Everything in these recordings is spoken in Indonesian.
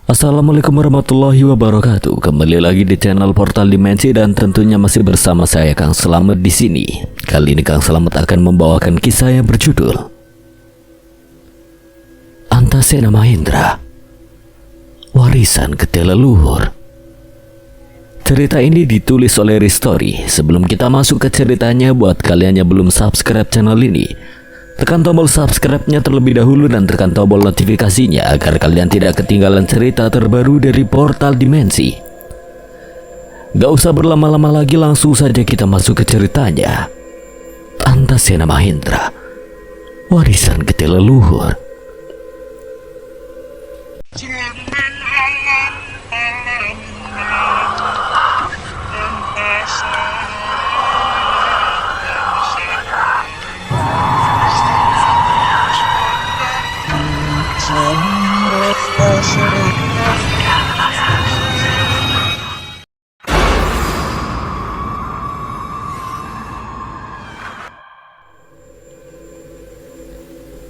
Assalamualaikum warahmatullahi wabarakatuh. Kembali lagi di channel Portal Dimensi dan tentunya masih bersama saya Kang Slamet di sini. Kali ini Kang Slamet akan membawakan kisah yang berjudul Antasena Mahendra, Warisan Getih Leluhur. Cerita ini ditulis oleh Ristori. Sebelum kita masuk ke ceritanya, buat kalian yang belum subscribe channel ini, tekan tombol subscribe-nya terlebih dahulu dan tekan tombol notifikasinya agar kalian tidak ketinggalan cerita terbaru dari Portal Dimensi. Gak usah berlama-lama lagi, langsung saja kita masuk ke ceritanya. Antasena Mahendra, Warisan Getih Leluhur.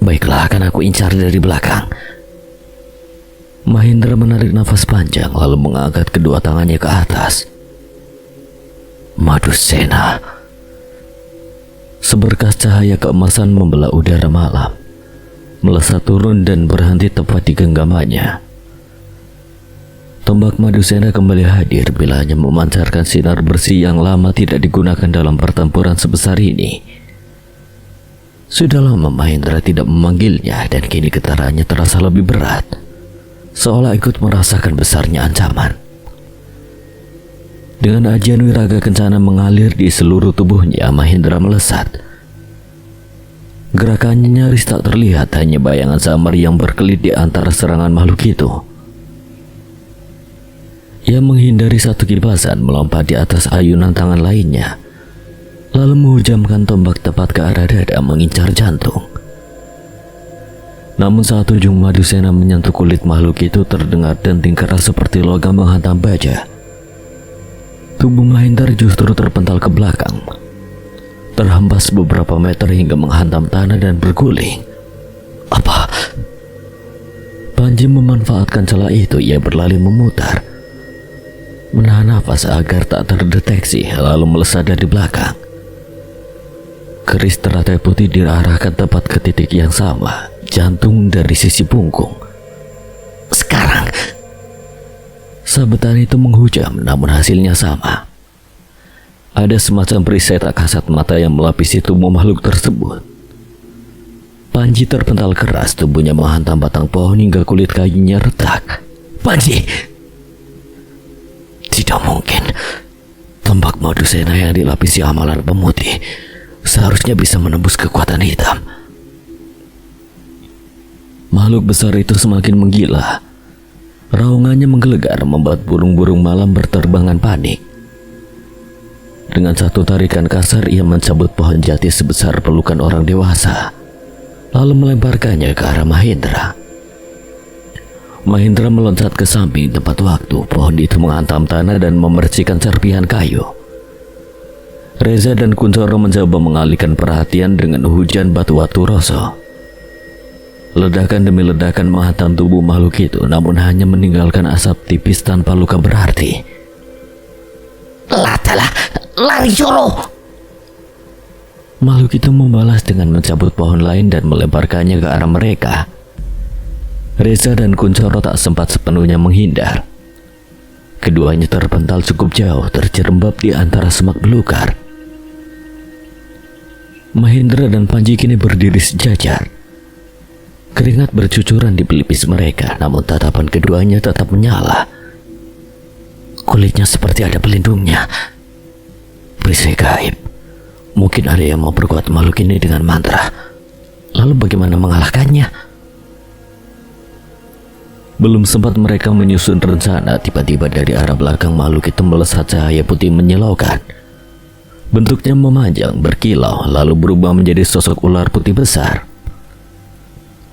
Baiklah, akan aku incar dari belakang. Mahendra menarik nafas panjang lalu mengangkat kedua tangannya ke atas. Madusena. Seberkas cahaya keemasan membelah udara malam, melesat turun dan berhenti tepat di genggamannya. Tombak Madusena kembali hadir bila hanya memancarkan sinar bersih yang lama tidak digunakan dalam pertempuran sebesar ini. Sudah lama Mahendra tidak memanggilnya dan kini getarannya terasa lebih berat, seolah ikut merasakan besarnya ancaman. Dengan ajian wiraga kencana mengalir di seluruh tubuhnya, Mahendra melesat. Gerakannya nyaris tak terlihat, hanya bayangan samar yang berkelit di antara serangan makhluk itu. Ia menghindari satu kibasan, melompat di atas ayunan tangan lainnya, lalu menghujamkan tombak tepat ke arah dada mengincar jantung. Namun saat ujung Madusena menyentuh kulit makhluk itu, terdengar denting keras seperti logam menghantam baja. Tubuh Mahendra justru terpental ke belakang, terhempas beberapa meter hingga menghantam tanah dan berguling. Apa? Panji memanfaatkan celah itu. Ia berlari memutar, menahan nafas agar tak terdeteksi, lalu melesat dari belakang. Keris teratai putih diarahkan tepat ke titik yang sama, jantung dari sisi punggung. Sekarang, sabetan itu menghujam, namun hasilnya sama. Ada semacam perisai tak kasat mata yang melapisi tubuh makhluk tersebut. Panji terpental keras, tubuhnya menghantam batang pohon hingga kulit kayunya retak. Panji! Tidak mungkin. Tombak Madusena yang dilapisi amalan pemutih seharusnya bisa menembus kekuatan hitam. Makhluk besar itu semakin menggila. Raungannya menggelegar, membuat burung-burung malam berterbangan panik. Dengan satu tarikan kasar, ia mencabut pohon jati sebesar pelukan orang dewasa, lalu melemparkannya ke arah Mahendra. Mahendra meloncat ke samping tepat waktu. Pohon itu menghantam tanah dan memercikan serpihan kayu. Reza dan Kuncoro mencoba mengalihkan perhatian dengan hujan batu-batu roso. Ledakan demi ledakan menghantam tubuh makhluk itu, namun hanya meninggalkan asap tipis tanpa luka berarti. Latalah, lari Joro! Makhluk itu membalas dengan mencabut pohon lain dan melemparkannya ke arah mereka. Reza dan Kuncoro tak sempat sepenuhnya menghindar. Keduanya terpental cukup jauh, terjerembab di antara semak belukar. Mahendra dan Panji kini berdiri sejajar. Keringat bercucuran di pelipis mereka, namun tatapan keduanya tetap menyala. Kulitnya seperti ada pelindungnya. Perisai gaib. Mungkin ada yang mau perkuat makhluk ini dengan mantra. Lalu bagaimana mengalahkannya? Belum sempat mereka menyusun rencana, tiba-tiba dari arah belakang makhluk itu melesat cahaya putih menyilaukan. Bentuknya memanjang, berkilau, lalu berubah menjadi sosok ular putih besar.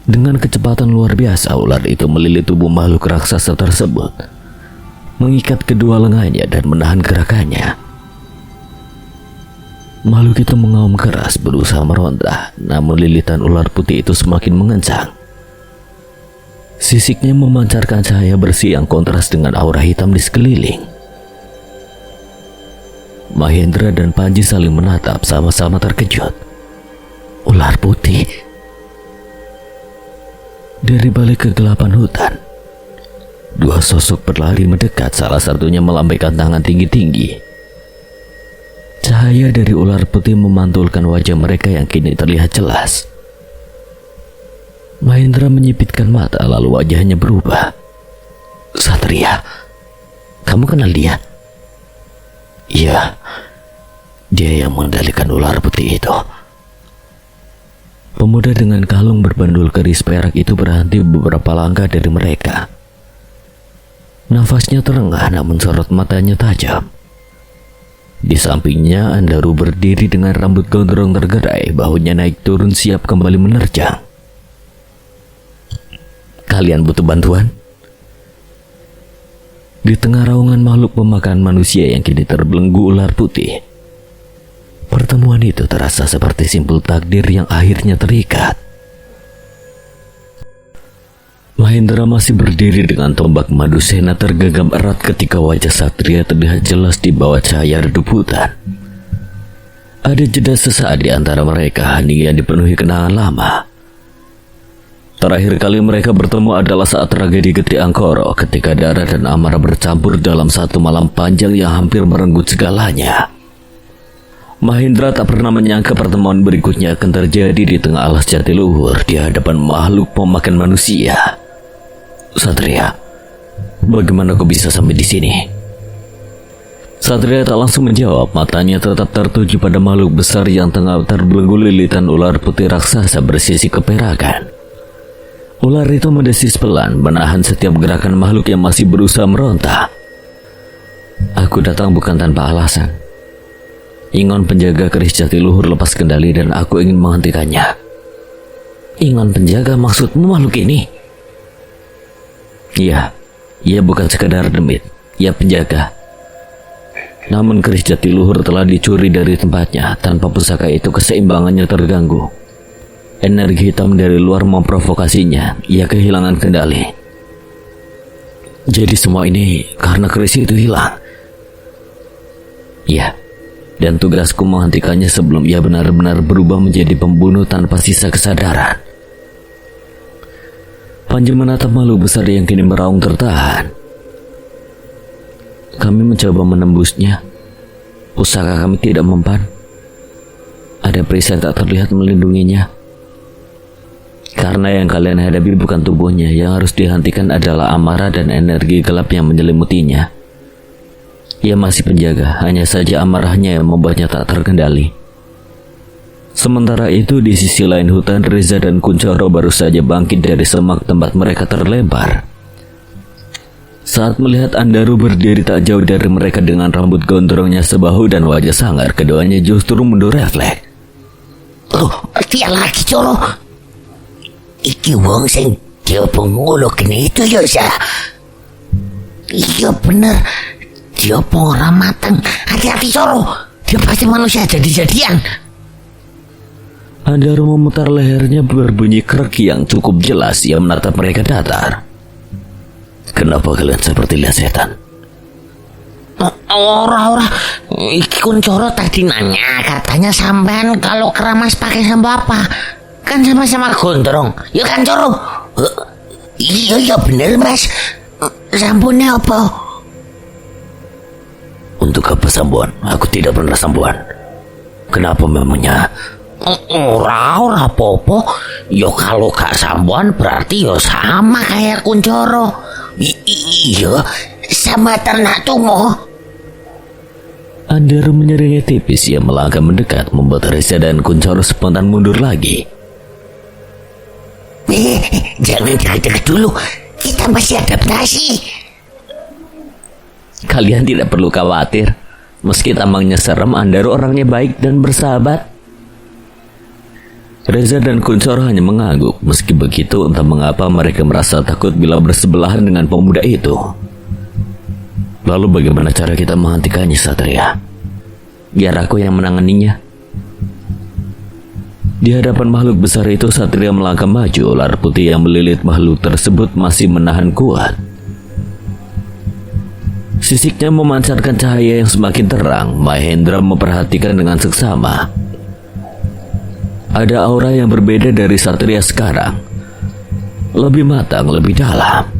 Dengan kecepatan luar biasa, ular itu melilit tubuh makhluk raksasa tersebut, mengikat kedua lengannya dan menahan gerakannya. Makhluk itu mengaum keras, berusaha meronta, namun lilitan ular putih itu semakin mengencang. Sisiknya memancarkan cahaya bersih yang kontras dengan aura hitam di sekeliling. Mahendra dan Panji saling menatap, sama-sama terkejut. Ular putih. Dari balik kegelapan hutan, dua sosok berlari mendekat, salah satunya melambaikan tangan tinggi-tinggi. Cahaya dari ular putih memantulkan wajah mereka yang kini terlihat jelas. Mahendra menyipitkan mata, lalu wajahnya berubah. Satria, kamu kenal dia? Iya, dia yang mengendalikan ular putih itu. Pemuda dengan kalung berbandul keris perak itu berhenti beberapa langkah dari mereka. Nafasnya terengah namun sorot matanya tajam. Di sampingnya Andaru berdiri dengan rambut gondrong tergerai, bahunya naik turun siap kembali menerjang. Kalian butuh bantuan? Di tengah raungan makhluk pemakan manusia yang kini terbelenggu ular putih, pertemuan itu terasa seperti simpul takdir yang akhirnya terikat. Mahendra masih berdiri dengan tombak Madusena tergenggam erat ketika wajah Satria terlihat jelas di bawah cahaya redup hutan. Ada jeda sesaat di antara mereka, hening yang dipenuhi kenangan lama. Terakhir kali mereka bertemu adalah saat tragedi Geti Angkoro, ketika darah dan amarah bercampur dalam satu malam panjang yang hampir merenggut segalanya. Mahendra tak pernah menyangka pertemuan berikutnya akan terjadi di tengah alas Jatiluhur di hadapan makhluk pemakan manusia. Satria, bagaimana kau bisa sampai di sini? Satria tak langsung menjawab, matanya tetap tertuju pada makhluk besar yang tengah terbelenggu lilitan ular putih raksasa bersisi keperakan. Ular itu mendesis pelan, menahan setiap gerakan makhluk yang masih berusaha meronta. Aku datang bukan tanpa alasan. Ingon penjaga keris Jatiluhur lepas kendali dan aku ingin menghentikannya. Ingon penjaga maksudmu makhluk ini? Iya, ia bukan sekadar demit, ia penjaga. Namun keris Jatiluhur telah dicuri dari tempatnya. Tanpa pusaka itu keseimbangannya terganggu. Energi hitam dari luar memprovokasinya, ia kehilangan kendali. Jadi semua ini karena keris itu hilang. Iya, dan tugasku menghentikannya sebelum ia benar-benar berubah menjadi pembunuh tanpa sisa kesadaran. Panji menatap makhluk besar yang kini meraung tertahan. Kami mencoba menembusnya. Pusaka kami tidak mempan. Ada perisai tak terlihat melindunginya. Karena yang kalian hadapi bukan tubuhnya, yang harus dihentikan adalah amarah dan energi gelap yang menyelimutinya. Ia masih penjaga, hanya saja amarahnya yang membuatnya tak terkendali. Sementara itu di sisi lain hutan, Reza dan Kuncoro baru saja bangkit dari semak tempat mereka terlempar. Saat melihat Andaru berdiri tak jauh dari mereka dengan rambut gondrongnya sebahu dan wajah sangar, keduanya justru mundur refleks. Oh, dia lagi Coro. Iki wong sing dia penguluk ini itu ya sa. Iya bener, dia orang matang. Hati-hati Coro, dia pasti manusia jadi-jadian. Andaru memutar lehernya berbunyi krek yang cukup jelas. Ia menatap mereka datar. Kenapa kalian seperti lihat setan? Ora, iki Kuncoro tadi nanya, katanya sampean kalau keramas pakai sampo apa? Kan sama-sama gondrong, ya kan Coro? Iya bener mas. Samponya apa? Untuk apa sambuan? Aku tidak pernah sambuan. Kenapa memangnya? Ora apa-apa. Yo kalau gak sambuan berarti yo sama kayak Kuncoro. Iya, sama ternak tumo. Andaru menyeringai tipis. Ia melangkah mendekat, membuat Reza dan Kuncoro spontan mundur lagi. Jangan deket-deket dulu, kita masih adaptasi. Kalian tidak perlu khawatir. Meski tampangnya serem, Andaru orangnya baik dan bersahabat. Reza dan Kuncoro hanya mengangguk. Meski begitu, entah mengapa mereka merasa takut bila bersebelahan dengan pemuda itu. Lalu bagaimana cara kita menghentikannya, Satria? Biar aku yang menanganinya. Di hadapan makhluk besar itu, Satria melangkah maju. Ular putih yang melilit makhluk tersebut masih menahan kuat. Sisiknya memancarkan cahaya yang semakin terang. Mahendra memperhatikan dengan seksama. Ada aura yang berbeda dari Satria sekarang. Lebih matang, lebih dalam.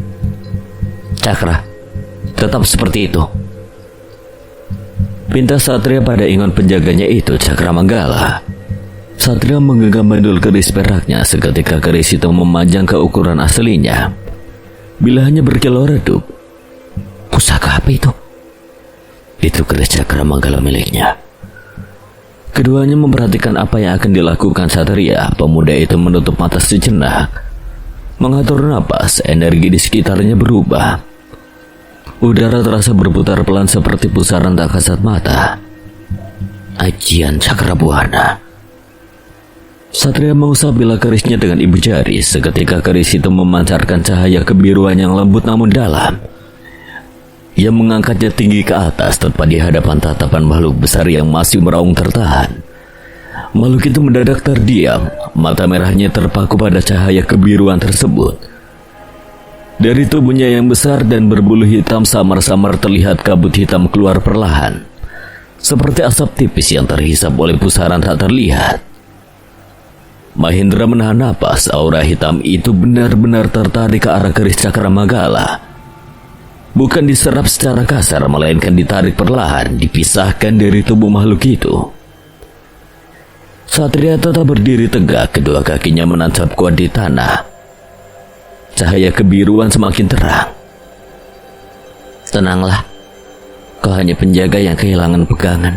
Cakra, tetap seperti itu. Pinta Satria pada ingon penjaganya itu, Cakra Manggala. Satria menggenggam bandul keris peraknya. Seketika keris itu memanjang ke ukuran aslinya. Bila hanya berkilau redup. Pusaka apa itu? Itu keris Cakra Manggala miliknya. Keduanya memperhatikan apa yang akan dilakukan Satria. Pemuda itu menutup mata sejenak, mengatur napas. Energi di sekitarnya berubah. Udara terasa berputar pelan seperti pusaran tak kasat mata. Ajian Cakra Buana. Satria mengusap bilah kerisnya dengan ibu jari. Seketika keris itu memancarkan cahaya kebiruan yang lembut namun dalam. Ia mengangkatnya tinggi ke atas tepat di hadapan tatapan makhluk besar yang masih meraung tertahan. Makhluk itu mendadak terdiam. Mata merahnya terpaku pada cahaya kebiruan tersebut. Dari tubuhnya yang besar dan berbulu hitam samar-samar terlihat kabut hitam keluar perlahan. Seperti asap tipis yang terhisap oleh pusaran tak terlihat. Mahendra menahan napas. Aura hitam itu benar-benar tertarik ke arah keris Cakra Manggala. Bukan diserap secara kasar, melainkan ditarik perlahan, dipisahkan dari tubuh makhluk itu. Satria tetap berdiri tegak, kedua kakinya menancap kuat di tanah. Cahaya kebiruan semakin terang. Tenanglah, kau hanya penjaga yang kehilangan pegangan.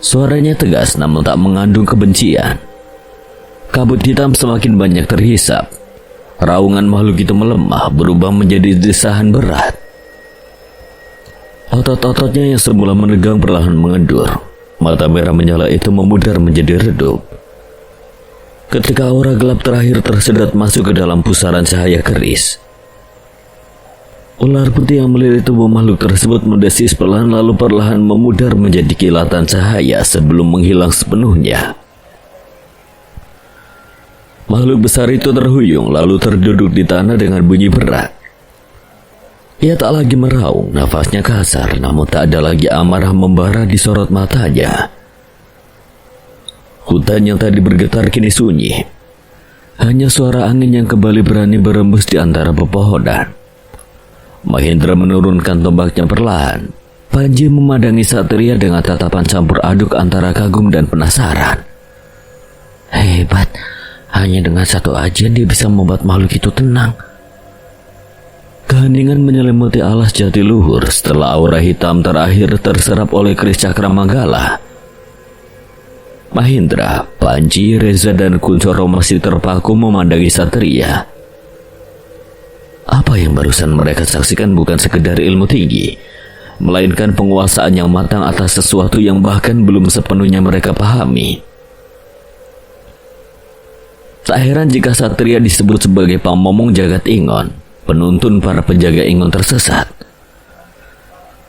Suaranya tegas namun tak mengandung kebencian. Kabut hitam semakin banyak terhisap. Raungan makhluk itu melemah, berubah menjadi desahan berat. Otot-ototnya yang semula menegang perlahan mengendur. Mata merah menyala itu memudar menjadi redup. Ketika aura gelap terakhir tersedot masuk ke dalam pusaran cahaya keris, ular putih yang melilit tubuh makhluk tersebut mendesis perlahan lalu perlahan memudar menjadi kilatan cahaya sebelum menghilang sepenuhnya. Makhluk besar itu terhuyung lalu terduduk di tanah dengan bunyi berat. Ia tak lagi meraung, nafasnya kasar, namun tak ada lagi amarah membara di sorot matanya. Hutan yang tadi bergetar kini sunyi. Hanya suara angin yang kembali berani berembus di antara pepohonan. Mahendra menurunkan tombaknya perlahan. Panji memandangi Satria dengan tatapan campur aduk antara kagum dan penasaran. Hebat, hanya dengan satu ajian dia bisa membuat makhluk itu tenang. Keheningan menyelimuti alas Jatiluhur setelah aura hitam terakhir terserap oleh keris Cakra Manggala. Mahendra, Panji, Reza, dan Kuncoro masih terpaku memandangi Satria. Apa yang barusan mereka saksikan bukan sekedar ilmu tinggi, melainkan penguasaan yang matang atas sesuatu yang bahkan belum sepenuhnya mereka pahami. Tak heran jika Satria disebut sebagai pamomong jagat Ingon, penuntun para penjaga Ingon tersesat.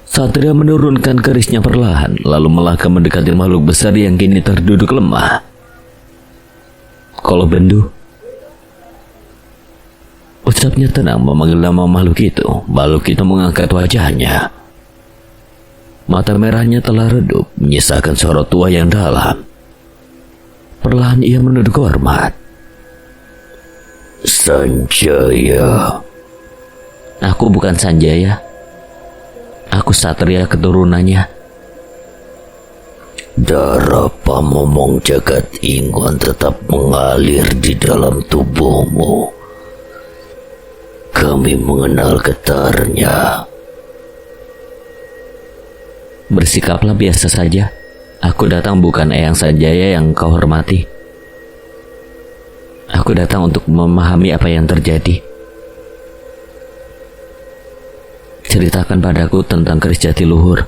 Satria menurunkan kerisnya perlahan, lalu melangkah mendekati makhluk besar yang kini terduduk lemah. Kalau Bendu, ucapnya tenang memanggil nama makhluk itu. Makhluk itu mengangkat wajahnya. Mata merahnya telah redup, menyisakan sorot tua yang dalam. Perlahan ia menunduk hormat. Sanjaya. Aku bukan Sanjaya. Aku Satria keturunannya. Darah pamomong jagat Ingon tetap mengalir di dalam tubuhmu. Kami mengenal getarnya. Bersikaplah biasa saja. Aku datang bukan Eyang Sanjaya yang kau hormati. Aku datang untuk memahami apa yang terjadi. Ceritakan padaku tentang keris Jatiluhur.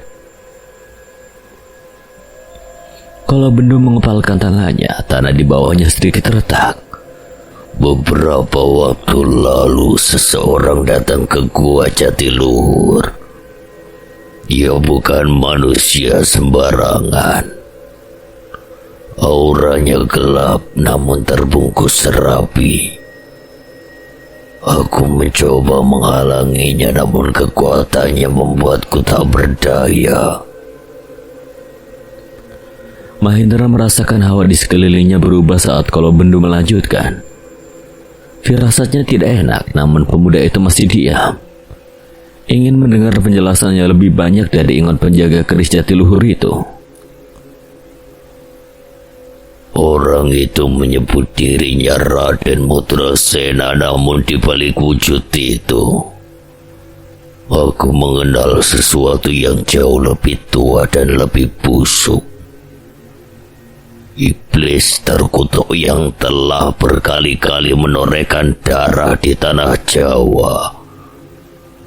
Kalau Bendu mengepalkan tangannya, tanah di bawahnya sedikit retak. Beberapa waktu lalu seseorang datang ke gua Jatiluhur. Dia bukan manusia sembarangan. Auranya gelap namun terbungkus serapi. Aku mencoba menghalanginya namun kekuatannya membuatku tak berdaya. Mahendra merasakan hawa di sekelilingnya berubah saat Kolobendu melanjutkan. Firasatnya tidak enak, namun pemuda itu masih diam. Ingin mendengar penjelasannya lebih banyak dari ingat penjaga keris Jatiluhur itu. Orang itu menyebut dirinya Raden Mudrasena, namun di balik wujud itu, aku mengenal sesuatu yang jauh lebih tua dan lebih busuk. Iblis terkutuk yang telah berkali-kali menorehkan darah di tanah Jawa,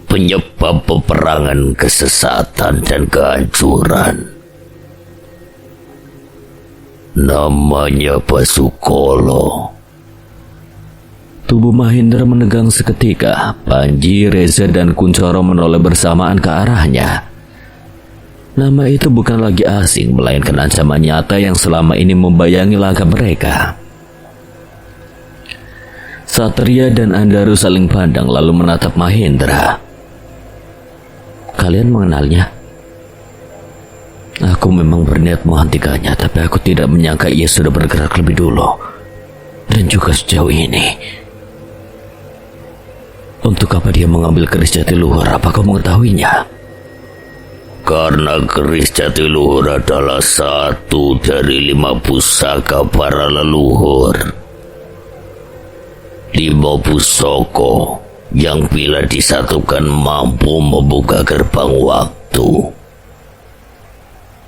penyebab peperangan, kesesatan, dan kehancuran. Namanya Basukolo. Tubuh Mahendra menegang seketika. Panji, Reza, dan Kuncoro menoleh bersamaan ke arahnya. Nama itu bukan lagi asing, melainkan ancaman nyata yang selama ini membayangi langkah mereka. Satria dan Andaru saling pandang lalu menatap Mahendra. Kalian mengenalnya? Aku memang berniat menghentikannya, tapi aku tidak menyangka ia sudah bergerak lebih dulu. Dan juga sejauh ini. Untuk apa dia mengambil keris Jatiluhur? Apa kau mengetahuinya? Karena keris Jatiluhur adalah satu dari 5 pusaka para leluhur. 5 pusaka yang bila disatukan mampu membuka gerbang waktu.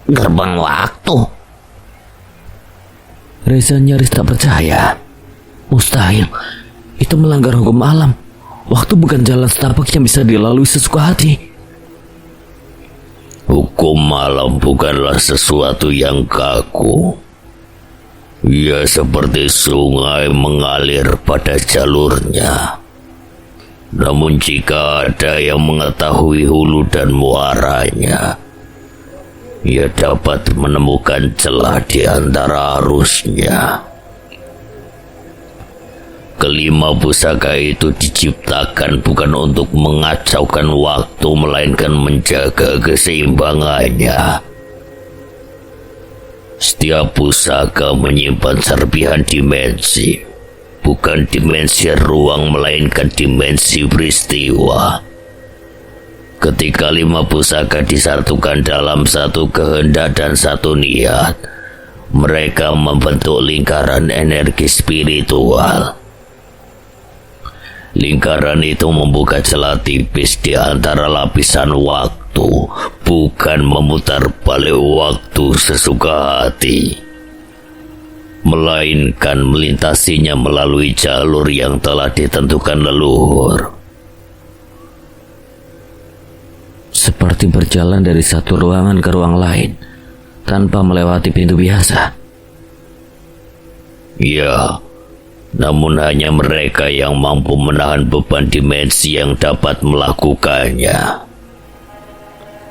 Gerbang waktu? Reza nyaris tak percaya. Mustahil. Itu melanggar hukum alam. Waktu bukan jalan setapak yang bisa dilalui sesuka hati. Hukum alam bukanlah sesuatu yang kaku. Ia seperti sungai mengalir pada jalurnya. Namun jika ada yang mengetahui hulu dan muaranya, ia dapat menemukan celah di antara arusnya. Kelima pusaka itu diciptakan bukan untuk mengacaukan waktu, melainkan menjaga keseimbangannya. Setiap pusaka menyimpan serpihan dimensi, bukan dimensi ruang, melainkan dimensi peristiwa. Ketika 5 pusaka disatukan dalam satu kehendak dan satu niat, mereka membentuk lingkaran energi spiritual. Lingkaran itu membuka celah tipis di antara lapisan waktu, bukan memutar balik waktu sesuka hati, melainkan melintasinya melalui jalur yang telah ditentukan leluhur. Seperti berjalan dari satu ruangan ke ruang lain, tanpa melewati pintu biasa. Ya, namun hanya mereka yang mampu menahan beban dimensi yang dapat melakukannya.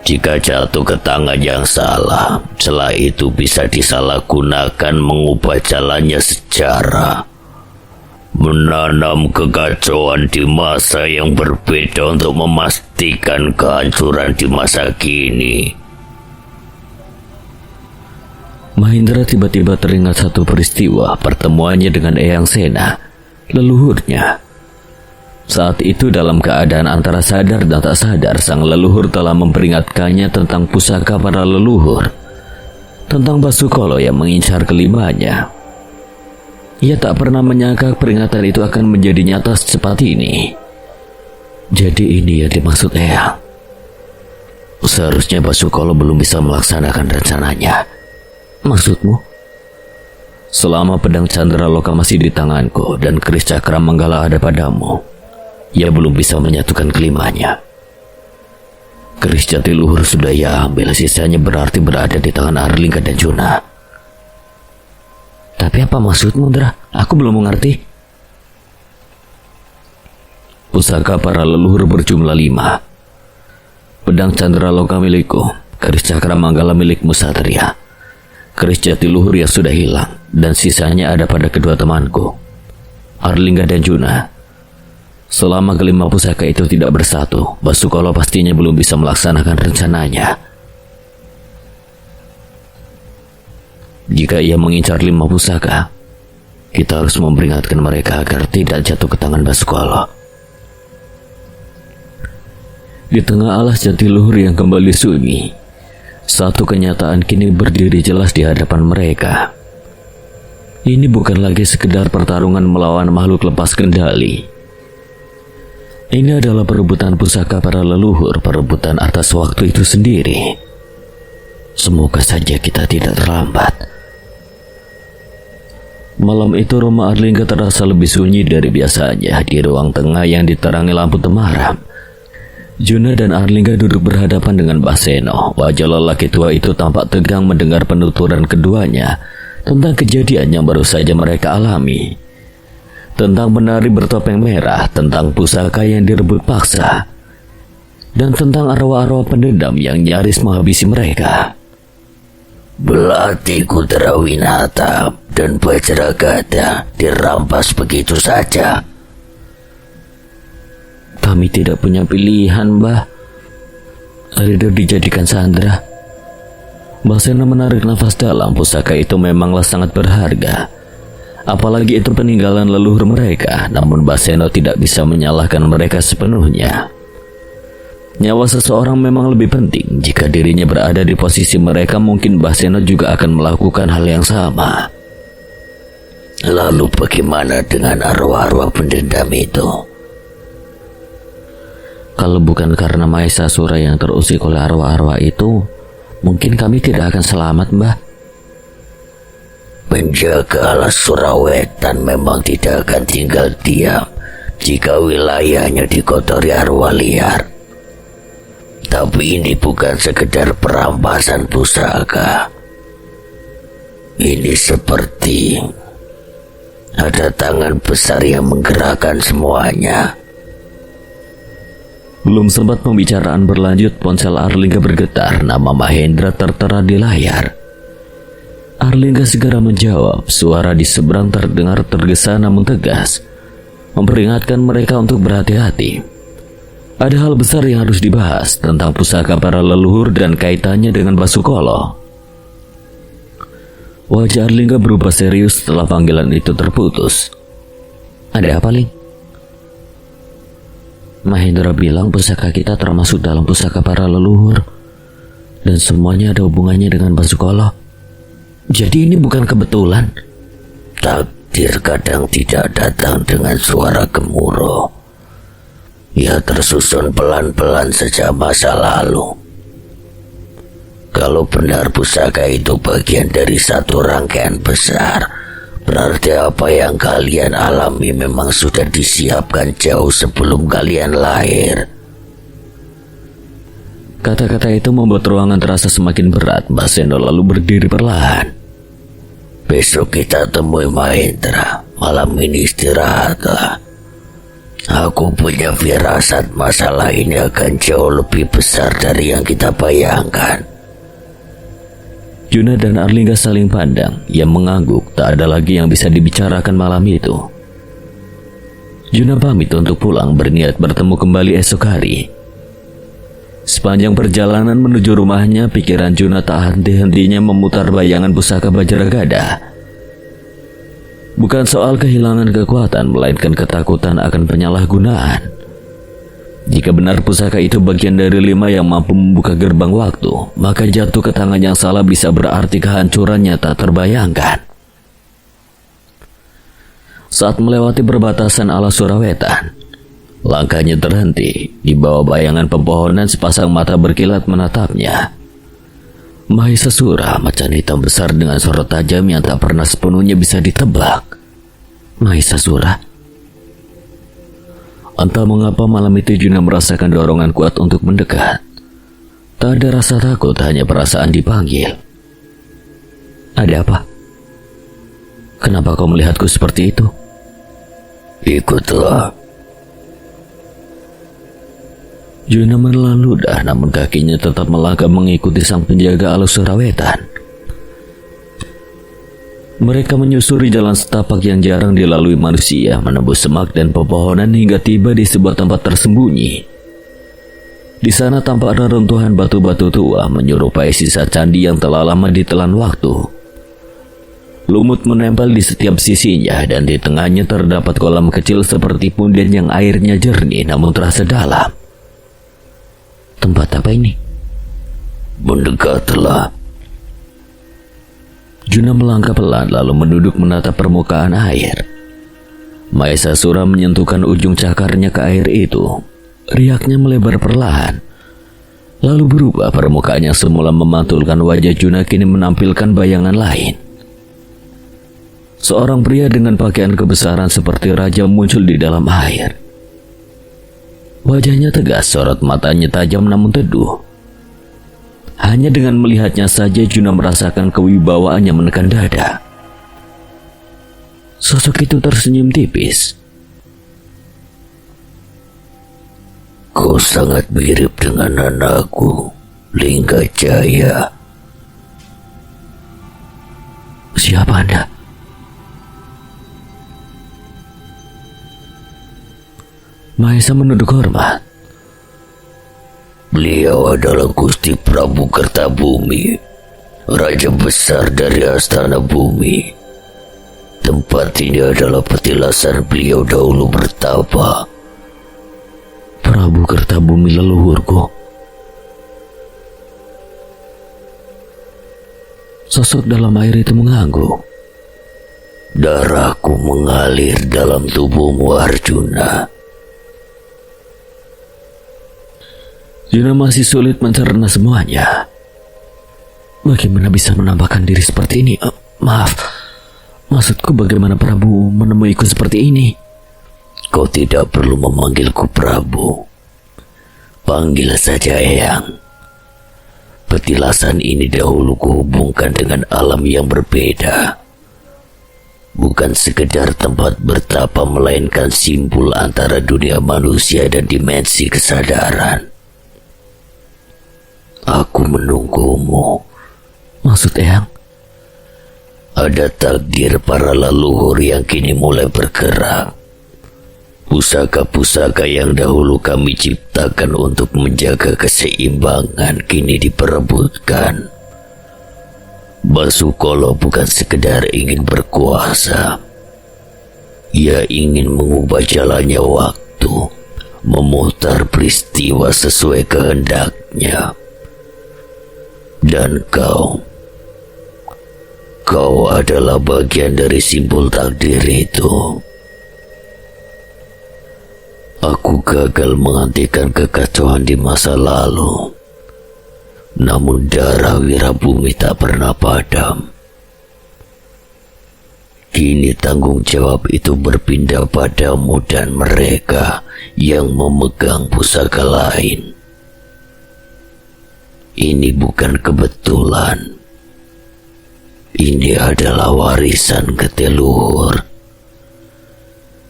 Jika jatuh ke tangan yang salah, celah itu bisa disalahgunakan mengubah jalannya sejarah, menanam kekacauan di masa yang berbeda untuk memastikan kehancuran di masa kini. Mahendra tiba-tiba teringat satu peristiwa pertemuannya dengan Eyang Sena, leluhurnya. Saat itu dalam keadaan antara sadar dan tak sadar, sang leluhur telah memperingatkannya tentang pusaka para leluhur, tentang Basukolo yang mengincar kelimanya. Ia tak pernah menyangka peringatan itu akan menjadi nyata secepat ini. Jadi ini yang dimaksud Eyang. Seharusnya Basukolo belum bisa melaksanakan rencananya. Maksudmu? Selama pedang Candraloka masih di tanganku dan keris Cakra Manggala ada padamu, ia belum bisa menyatukan kelimanya. Keris Jatiluhur sudah ia ambil, sisanya berarti berada di tangan Arlingga dan Juna. Tapi apa maksudmu, Ndra? Aku belum mengerti. Pusaka para leluhur berjumlah 5. Pedang Candraloka milikku, keris Cakra Manggala milikmu Satria, keris Jatiluhur yang sudah hilang, dan sisanya ada pada kedua temanku, Arlingga dan Juna. Selama kelima pusaka itu tidak bersatu, Basukolo pastinya belum bisa melaksanakan rencananya. Jika ia mengincar 5 pusaka, kita harus memperingatkan mereka agar tidak jatuh ke tangan Basukolo. Di tengah alas Jatiluhur yang kembali sunyi, satu kenyataan kini berdiri jelas di hadapan mereka. Ini bukan lagi sekedar pertarungan melawan makhluk lepas kendali. Ini adalah perebutan pusaka para leluhur, perebutan atas waktu itu sendiri. Semoga saja kita tidak terlambat. Malam itu rumah Arlingga terasa lebih sunyi dari biasanya. Di ruang tengah yang diterangi lampu temaram, Juna dan Arlingga duduk berhadapan dengan Baseno. Wajah lelaki tua itu tampak tegang mendengar penuturan keduanya tentang kejadian yang baru saja mereka alami. Tentang penari bertopeng merah, tentang pusaka yang direbut paksa, dan tentang arwah-arwah pendendam yang nyaris menghabisi mereka. Belati Kudrawinata dan Bajragada dirampas begitu saja. Kami tidak punya pilihan, Mbah. Arido dijadikan sandera. Basena menarik nafas dalam. Pusaka itu memanglah sangat berharga, apalagi itu peninggalan leluhur mereka. Namun Baseno tidak bisa menyalahkan mereka sepenuhnya. Nyawa seseorang memang lebih penting. Jika dirinya berada di posisi mereka, mungkin Baseno juga akan melakukan hal yang sama. Lalu bagaimana dengan arwah-arwah pendendam itu? Kalau bukan karena Mahesasura yang terusik oleh arwah-arwah itu, mungkin kami tidak akan selamat, Mbah. Penjaga alas Surawetan memang tidak akan tinggal diam jika wilayahnya dikotori arwah liar. Tapi ini bukan sekedar perampasan pusaka. Ini seperti ada tangan besar yang menggerakkan semuanya. Belum sempat pembicaraan berlanjut, ponsel Arlingga bergetar. Nama Mahendra tertera di layar. Arlingga segera menjawab. Suara di seberang terdengar tergesa namun tegas, memperingatkan mereka untuk berhati-hati. Ada hal besar yang harus dibahas tentang pusaka para leluhur dan kaitannya dengan Basukolo. Wajah Arlingga berubah serius setelah panggilan itu terputus. Ada apa, Ling? Mahendra bilang pusaka kita termasuk dalam pusaka para leluhur, dan semuanya ada hubungannya dengan Basukolo. Jadi ini bukan kebetulan. Takdir kadang tidak datang dengan suara gemuruh. Ia tersusun pelan-pelan sejak masa lalu. Kalau benar pusaka itu bagian dari satu rangkaian besar, berarti apa yang kalian alami memang sudah disiapkan jauh sebelum kalian lahir. Kata-kata itu membuat ruangan terasa semakin berat. Baseno lalu berdiri perlahan. Besok kita temui Mahendra. Malam ini istirahatlah. Aku punya firasat masalah ini akan jauh lebih besar dari yang kita bayangkan. Juna dan Arlingga saling pandang. Ia mengangguk. Tak ada lagi yang bisa dibicarakan malam itu. Juna pamit untuk pulang, berniat bertemu kembali esok hari. Sepanjang perjalanan menuju rumahnya, pikiran Juna tak henti-hentinya memutar bayangan pusaka Bajragada. Bukan soal kehilangan kekuatan, melainkan ketakutan akan penyalahgunaan. Jika benar pusaka itu bagian dari 5 yang mampu membuka gerbang waktu, maka jatuh ke tangan yang salah bisa berarti kehancurannya tak terbayangkan. Saat melewati perbatasan alas Surawetan, langkahnya terhenti. Di bawah bayangan pepohonan, sepasang mata berkilat menatapnya. Mahesasura, macan hitam besar dengan sorot tajam yang tak pernah sepenuhnya bisa ditebak. Mahesasura. Entah mengapa malam itu Juna merasakan dorongan kuat untuk mendekat. Tak ada rasa takut, hanya perasaan dipanggil. Ada apa? Kenapa kau melihatku seperti itu? Ikutlah. Juna menelan ludah, namun kakinya tetap melangkah mengikuti sang penjaga alus Surawetan. Mereka menyusuri jalan setapak yang jarang dilalui manusia, menembus semak dan pepohonan hingga tiba di sebuah tempat tersembunyi. Di sana tampak reruntuhan batu-batu tua menyerupai sisa candi yang telah lama ditelan waktu. Lumut menempel di setiap sisinya dan di tengahnya terdapat kolam kecil seperti punden yang airnya jernih namun terasa dalam. Tempat apa ini? Mendekatlah. Juna melangkah pelan lalu menduduk menatap permukaan air. Mahesasura menyentuhkan ujung cakarnya ke air itu. Riaknya melebar perlahan. Lalu berubah, permukaan yang semula memantulkan wajah Juna kini menampilkan bayangan lain. Seorang pria dengan pakaian kebesaran seperti raja muncul di dalam air. Wajahnya tegas, sorot matanya tajam namun teduh. Hanya dengan melihatnya saja Juna merasakan kewibawaannya menekan dada. Sosok itu tersenyum tipis. Kau sangat mirip dengan anakku, Linggajaya. Siapa Anda? Mahesa menunduk hormat. Beliau adalah Gusti Prabu Kertabumi, Raja besar dari Astana Bumi. Tempat ini adalah petilasan beliau dahulu bertapa. Prabu Kertabumi leluhurku. Sosok dalam air itu mengangguk. Darahku mengalir dalam tubuhmu, Arjuna. Juna masih sulit mencerna semuanya. Bagaimana bisa menampakkan diri seperti ini? Maaf, maksudku bagaimana Prabu menemuiku seperti ini? Kau tidak perlu memanggilku Prabu. Panggil saja Eyang. Petilasan ini dahulu kuhubungkan dengan alam yang berbeda. Bukan sekedar tempat bertapa, melainkan simbol antara dunia manusia dan dimensi kesadaran. Aku menunggumu. Maksud Eyang? Ada takdir para leluhur yang kini mulai bergerak. Pusaka-pusaka yang dahulu kami ciptakan untuk menjaga keseimbangan kini diperebutkan. Basukolo bukan sekedar ingin berkuasa. Ia ingin mengubah jalannya waktu, memutar peristiwa sesuai kehendaknya. Dan kau adalah bagian dari simbol takdir itu. Aku gagal menghentikan kekacauan di masa lalu. Namun darah Wirabumi tak pernah padam. Kini tanggung jawab itu berpindah padamu dan mereka yang memegang pusaka lain. Ini bukan kebetulan. Ini adalah warisan leluhur.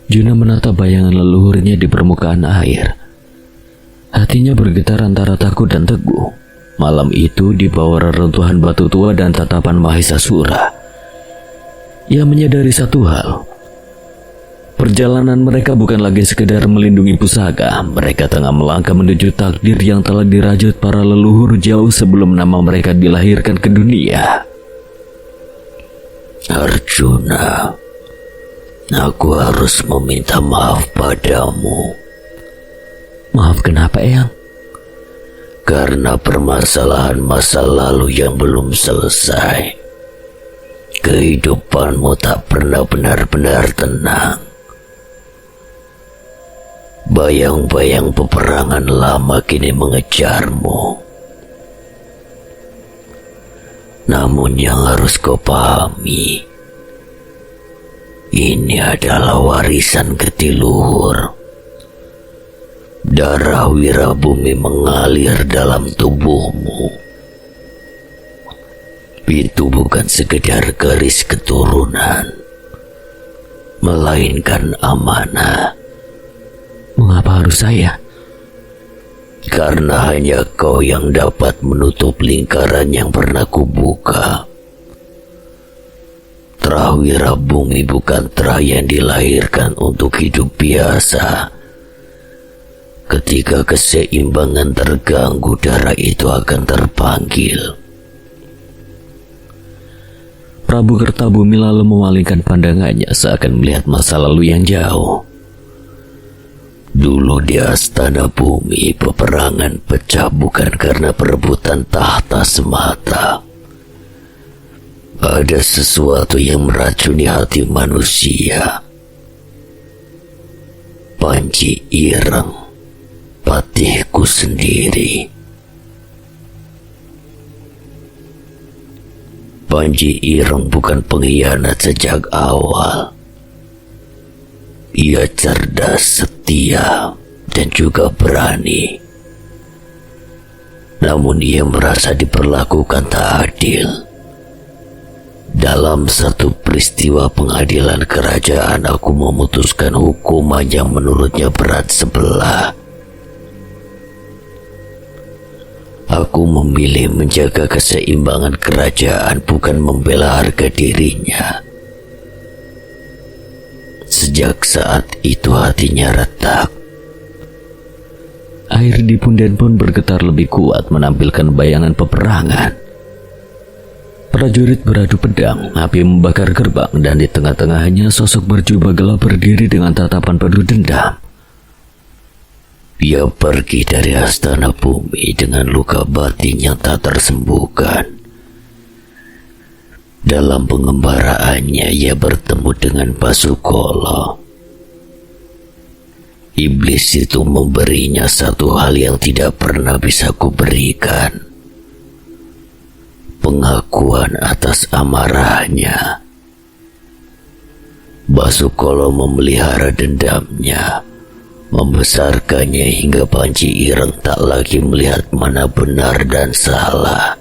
Juna menatap bayangan leluhurnya di permukaan air. Hatinya bergetar antara takut dan teguh. Malam itu di bawah reruntuhan batu tua dan tatapan Mahesasura, ia menyadari satu hal. Perjalanan mereka bukan lagi sekedar melindungi pusaka. Mereka tengah melangkah menuju takdir yang telah dirajut para leluhur jauh sebelum nama mereka dilahirkan ke dunia. Arjuna, aku harus meminta maaf padamu. Maaf kenapa, Eyang? Karena permasalahan masa lalu yang belum selesai. Kehidupanmu tak pernah benar-benar tenang. Bayang-bayang peperangan lama kini mengejarmu. Namun yang harus kau pahami, ini adalah warisan leluhur. Darah Wirabumi mengalir dalam tubuhmu. Itu bukan sekedar garis keturunan, melainkan amanah. Mengapa harus saya? Karena hanya kau yang dapat menutup lingkaran yang pernah kubuka. Wirabumi bukanlah yang dilahirkan untuk hidup biasa. Ketika keseimbangan terganggu, darah itu akan terpanggil. Prabu Kertabumi lalu memalingkan pandangannya seakan melihat masa lalu yang jauh. Dulu di Astana Bumi, peperangan pecah bukan karena perebutan tahta semata. Ada sesuatu yang meracuni hati manusia. Panji Ireng, patihku sendiri. Panji Ireng bukan pengkhianat sejak awal. Ia cerdas, setia, dan juga berani. Namun ia merasa diperlakukan tak adil. Dalam satu peristiwa pengadilan kerajaan, aku memutuskan hukuman yang menurutnya berat sebelah. Aku memilih menjaga keseimbangan kerajaan, bukan membela harga dirinya. Sejak saat itu hatinya retak. Air di punden pun bergetar lebih kuat menampilkan bayangan peperangan. Prajurit beradu pedang, api membakar gerbang, dan di tengah-tengahnya sosok berjubah gelap berdiri dengan tatapan penuh dendam. Ia pergi dari Astana Bumi dengan luka batin yang tak tersembuhkan. Dalam pengembaraannya, ia bertemu dengan Basukolo. Iblis itu memberinya satu hal yang tidak pernah bisa kuberikan. Pengakuan atas amarahnya. Basukolo memelihara dendamnya, membesarkannya hingga Panji Ireng tak lagi melihat mana benar dan salah.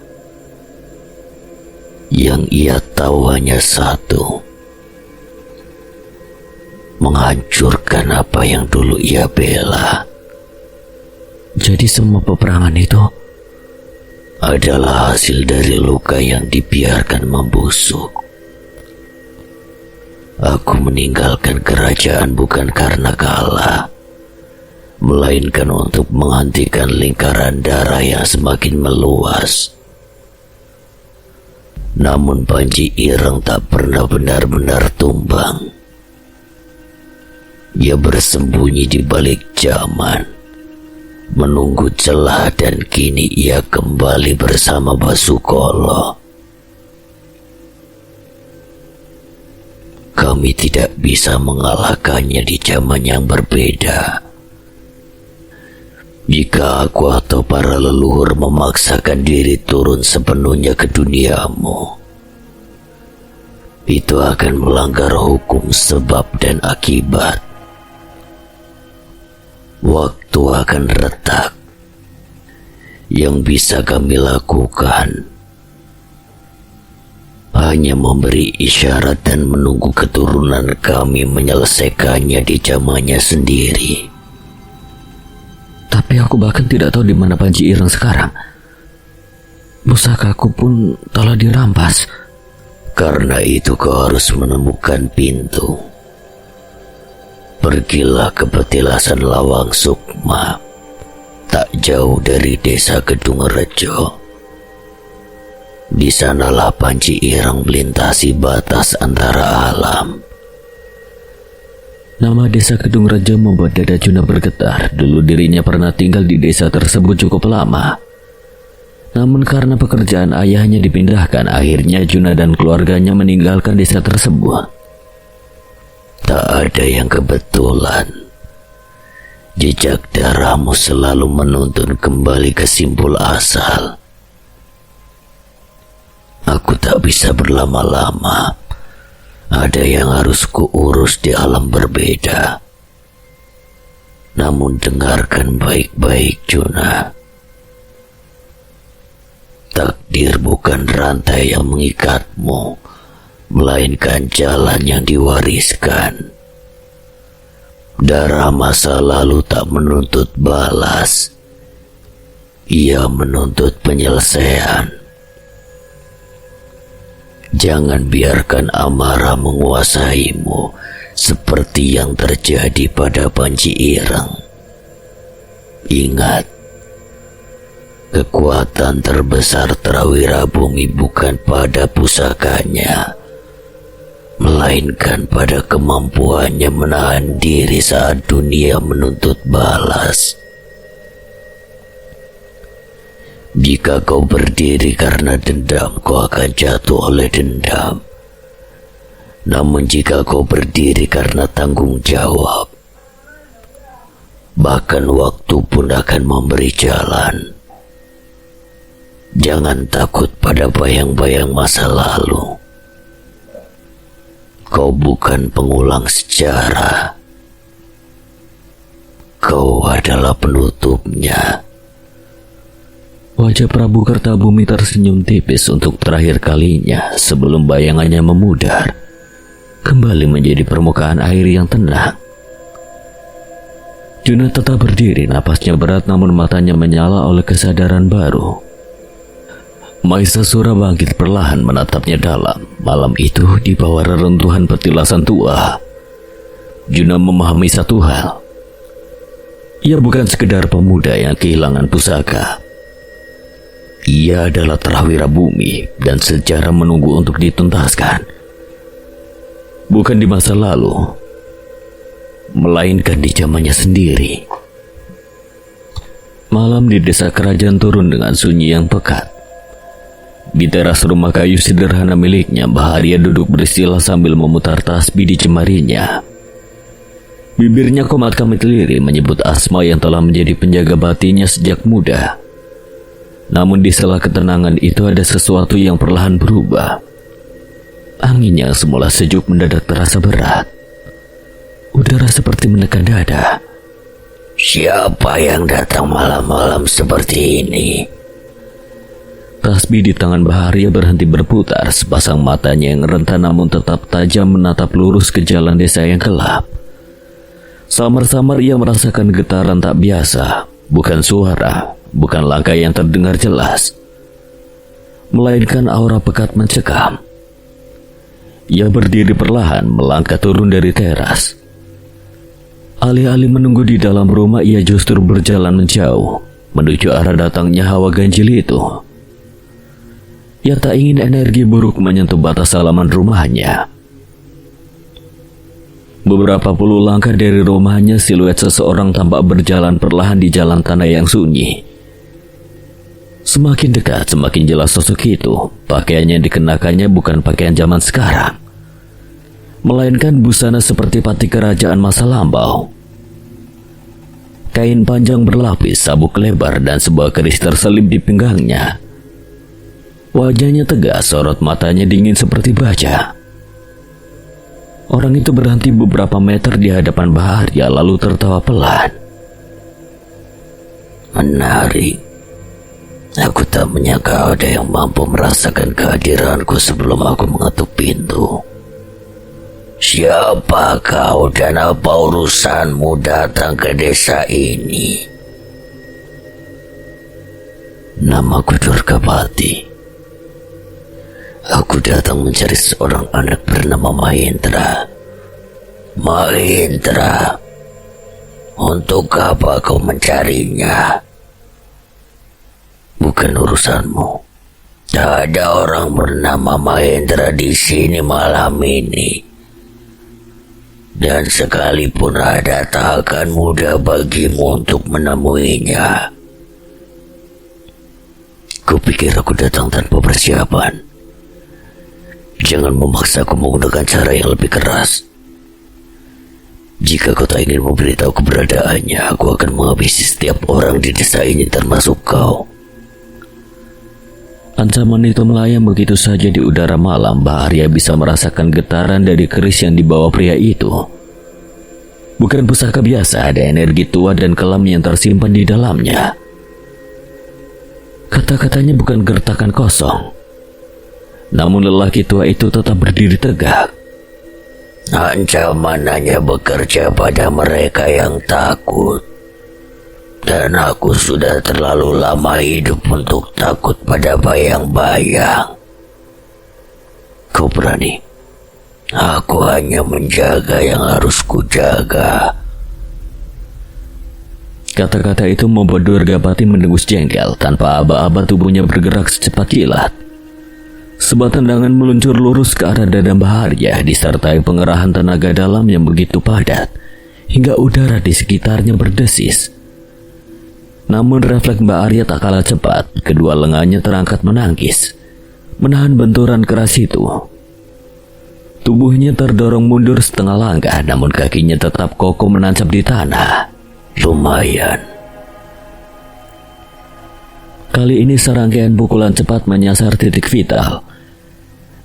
Yang ia tahu hanya satu: menghancurkan apa yang dulu ia bela. Jadi semua peperangan itu adalah hasil dari luka yang dibiarkan membusuk. Aku meninggalkan kerajaan bukan karena kalah, melainkan untuk menghentikan lingkaran darah yang semakin meluas. Namun Panji Ireng tak pernah benar-benar tumbang. Ia bersembunyi di balik zaman, menunggu celah, dan kini ia kembali bersama Basukolo. Kami tidak bisa mengalahkannya di zaman yang berbeda. Jika aku atau para leluhur memaksakan diri turun sepenuhnya ke duniamu, itu akan melanggar hukum sebab dan akibat. Waktu akan retak. Yang bisa kami lakukan hanya memberi isyarat dan menunggu keturunan kami menyelesaikannya di zamannya sendiri. Tapi aku bahkan tidak tahu di mana Panji Ireng sekarang. Pusakaku pun telah dirampas. Karena itu kau harus menemukan pintu. Pergilah ke petilasan Lawang Sukma, tak jauh dari desa Kedung Rejo. Di sanalah Panji Ireng melintasi batas antara alam. Nama desa Kedung Rejo membuat dada Juna bergetar. Dulu dirinya pernah tinggal di desa tersebut cukup lama. Namun karena pekerjaan ayahnya dipindahkan, akhirnya Juna dan keluarganya meninggalkan desa tersebut. Tak ada yang kebetulan. Jejak darahmu selalu menuntun kembali ke simpul asal. Aku tak bisa berlama-lama. Ada yang harus kuurus di alam berbeda. Namun dengarkan baik-baik, Juna. Takdir bukan rantai yang mengikatmu, melainkan jalan yang diwariskan. Darah masa lalu tak menuntut balas. Ia menuntut penyelesaian. Jangan biarkan amarah menguasaimu seperti yang terjadi pada Panji Ireng. Ingat, kekuatan terbesar Trawira Bumi bukan pada pusakanya, melainkan pada kemampuannya menahan diri saat dunia menuntut balas. Jika kau berdiri karena dendam, kau akan jatuh oleh dendam. Namun jika kau berdiri karena tanggung jawab, bahkan waktu pun akan memberi jalan. Jangan takut pada bayang-bayang masa lalu. Kau bukan pengulang sejarah. Kau adalah penutupnya. Wajah Prabu Kertabumi tersenyum tipis untuk terakhir kalinya sebelum bayangannya memudar, kembali menjadi permukaan air yang tenang. Juna tetap berdiri, napasnya berat namun matanya menyala oleh kesadaran baru. Mahisasura bangkit perlahan menatapnya dalam. Malam itu di bawah reruntuhan petilasan tua, Juna memahami satu hal. Ia bukan sekedar pemuda yang kehilangan pusaka. Ia adalah Trawira Bumi dan sejarah menunggu untuk dituntaskan. Bukan di masa lalu, melainkan di zamannya sendiri. Malam di desa kerajaan turun dengan sunyi yang pekat. Di teras rumah kayu sederhana miliknya, Baharia duduk beristilah sambil memutar tasbih di jemarinya. Bibirnya komat kamit lirih menyebut asma yang telah menjadi penjaga batinnya sejak muda. Namun di sela ketenangan itu ada sesuatu yang perlahan berubah. Angin yang semula sejuk mendadak terasa berat. Udara seperti menekan dada. Siapa yang datang malam-malam seperti ini? Tasbih di tangan Baharia berhenti berputar. Sepasang matanya yang rentan namun tetap tajam menatap lurus ke jalan desa yang gelap. Samar-samar ia merasakan getaran tak biasa. Bukan suara, bukan langkah yang terdengar jelas, melainkan aura pekat mencekam. Ia berdiri perlahan melangkah turun dari teras. Alih-alih menunggu di dalam rumah, ia justru berjalan menjauh menuju arah datangnya hawa ganjil itu. Ia tak ingin energi buruk menyentuh batas halaman rumahnya. Beberapa puluh langkah dari rumahnya, siluet seseorang tampak berjalan perlahan di jalan tanah yang sunyi. Semakin dekat, semakin jelas sosok itu. Pakaiannya yang dikenakannya bukan pakaian zaman sekarang, melainkan busana seperti pati kerajaan masa lampau. Kain panjang berlapis, sabuk lebar, dan sebuah keris terselip di pinggangnya. Wajahnya tegas, sorot matanya dingin seperti baja. Orang itu berhenti beberapa meter di hadapan Baharia lalu tertawa pelan. Menarik. Aku tak menyangka ada yang mampu merasakan kehadiranku sebelum aku mengetuk pintu. Siapa kau dan apa urusanmu datang ke desa ini? Namaku Durgapati. Aku datang mencari seorang anak bernama Mahendra. Mahendra, untuk apa kau mencarinya? Bukan urusanmu. Tak ada orang bernama Mahendra di sini malam ini. Dan sekalipun ada, tak akan mudah bagimu untuk menemuinya. Kupikir aku datang tanpa persiapan. Jangan memaksaku menggunakan cara yang lebih keras. Jika kau tak ingin memberitahu keberadaannya, aku akan menghabisi setiap orang di desa ini termasuk kau. Ancaman itu melayang begitu saja di udara malam. Baharia bisa merasakan getaran dari keris yang dibawa pria itu. Bukan pusaka biasa, ada energi tua dan kelam yang tersimpan di dalamnya. Kata-katanya bukan gertakan kosong. Namun lelaki tua itu tetap berdiri tegak. Ancaman hanya bekerja pada mereka yang takut. Dan aku sudah terlalu lama hidup untuk takut pada bayang-bayang. Kau berani? Aku hanya menjaga yang harus kujaga. Kata-kata itu membuat Durgapati mendengus jengkel. Tanpa aba-aba tubuhnya bergerak secepat kilat. Sebuah tendangan meluncur lurus ke arah dada Mbah Arya disertai pengerahan tenaga dalam yang begitu padat hingga udara di sekitarnya berdesis. Namun refleks Mbah Arya tak kalah cepat. Kedua lengannya terangkat menangkis, menahan benturan keras itu. Tubuhnya terdorong mundur setengah langkah, namun kakinya tetap kokoh menancap di tanah. Lumayan. Kali ini serangkaian pukulan cepat menyasar titik vital.